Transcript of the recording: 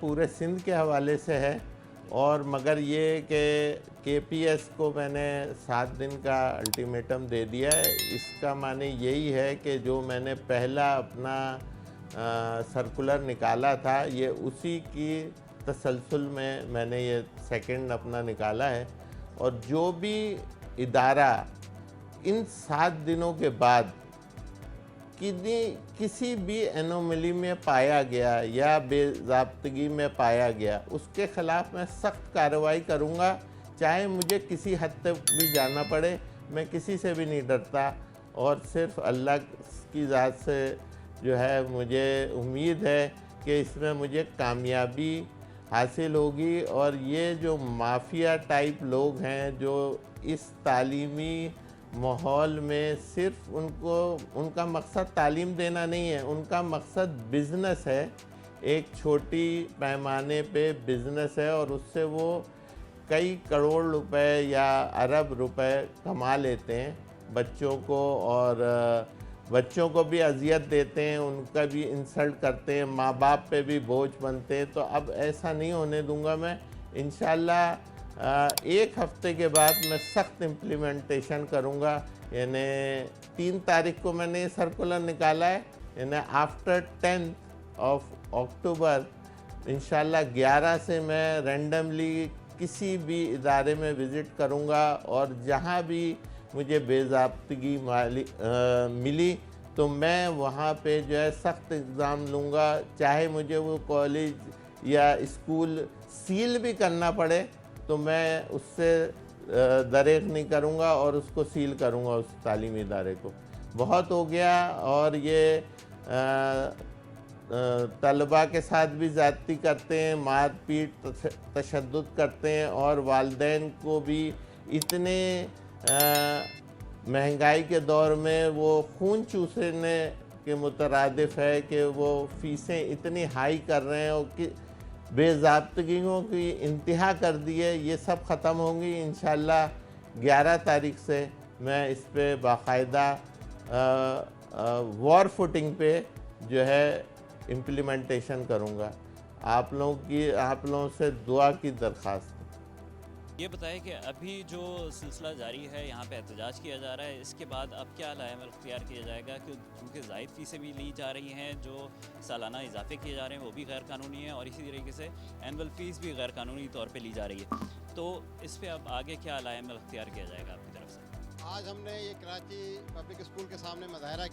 پورے سندھ کے حوالے سے ہے، اور مگر یہ کہ کے پی ایس کو میں نے 7 دن کا الٹیمیٹم دے دیا ہے۔ اس کا معنی یہی ہے کہ جو میں نے پہلا اپنا سرکولر نکالا تھا، یہ اسی کی تسلسل میں نے یہ سیکنڈ اپنا نکالا ہے، اور جو بھی ادارہ ان 7 دنوں کے بعد کسی بھی انوملی میں پایا گیا یا بے ضابطگی میں پایا گیا، اس کے خلاف میں سخت کارروائی کروں گا، چاہے مجھے کسی حد تک بھی جانا پڑے۔ میں کسی سے بھی نہیں ڈرتا، اور صرف اللہ کی ذات سے جو ہے مجھے امید ہے کہ اس میں مجھے کامیابی حاصل ہوگی۔ اور یہ جو مافیا ٹائپ لوگ ہیں جو اس تعلیمی ماحول میں صرف ان کا مقصد تعلیم دینا نہیں ہے، ان کا مقصد بزنس ہے، ایک چھوٹی پیمانے پہ بزنس ہے، اور اس سے وہ کئی کروڑ روپے یا ارب روپے کما لیتے ہیں بچوں کو، اور بچوں کو بھی اذیت دیتے ہیں، ان کا بھی انسلٹ کرتے ہیں، ماں باپ پہ بھی بوجھ بنتے ہیں۔ تو اب ایسا نہیں ہونے دوں گا میں انشاءاللہ۔ 1 ہفتے کے بعد میں سخت امپلیمنٹیشن کروں گا، یعنی 3 تاریخ کو میں نے یہ سرکولر نکالا ہے، یعنی آفٹر 10 اکتوبر انشاءاللہ 11 سے میں رینڈملی کسی بھی ادارے میں وزٹ کروں گا، اور جہاں بھی مجھے بے ضابطگی ملی تو میں وہاں پہ جو ہے سخت اقدام لوں گا، چاہے مجھے وہ کالج یا اسکول سیل بھی کرنا پڑے تو میں اس سے دریغ نہیں کروں گا، اور اس کو سیل کروں گا، اس تعلیمی ادارے کو۔ بہت ہو گیا، اور یہ طلباء کے ساتھ بھی زیادتی کرتے ہیں، مار پیٹ تشدد کرتے ہیں، اور والدین کو بھی اتنے مہنگائی کے دور میں وہ خون چوسنے کے مترادف ہے کہ وہ فیسیں اتنی ہائی کر رہے ہیں، اور بے ضابطگیوں کی انتہا کر دی ہے۔ یہ سب ختم ہوں گی انشاءاللہ 11 تاریخ سے۔ میں اس پہ باقاعدہ وار فوٹنگ پہ جو ہے امپلیمنٹیشن کروں گا۔ آپ لوگوں سے دعا کی درخواست۔ یہ بتائیں کہ ابھی جو سلسلہ جاری ہے، یہاں پہ احتجاج کیا جا رہا ہے، اس کے بعد اب کیا علائم اختیار کیا جائے گا؟ کیونکہ زائد فیسیں بھی لی جا رہی ہیں، جو سالانہ اضافے کیے جا رہے ہیں وہ بھی غیر قانونی ہیں، اور اسی طریقے سے اینول فیس بھی غیر قانونی طور پہ لی جا رہی ہے، تو اس پہ اب آگے کیا علائم اختیار کیا جائے گا آپ کی طرف سے؟ آج ہم نے یہ کراچی پبلک اسکول کے سامنے مظاہرہ کیا۔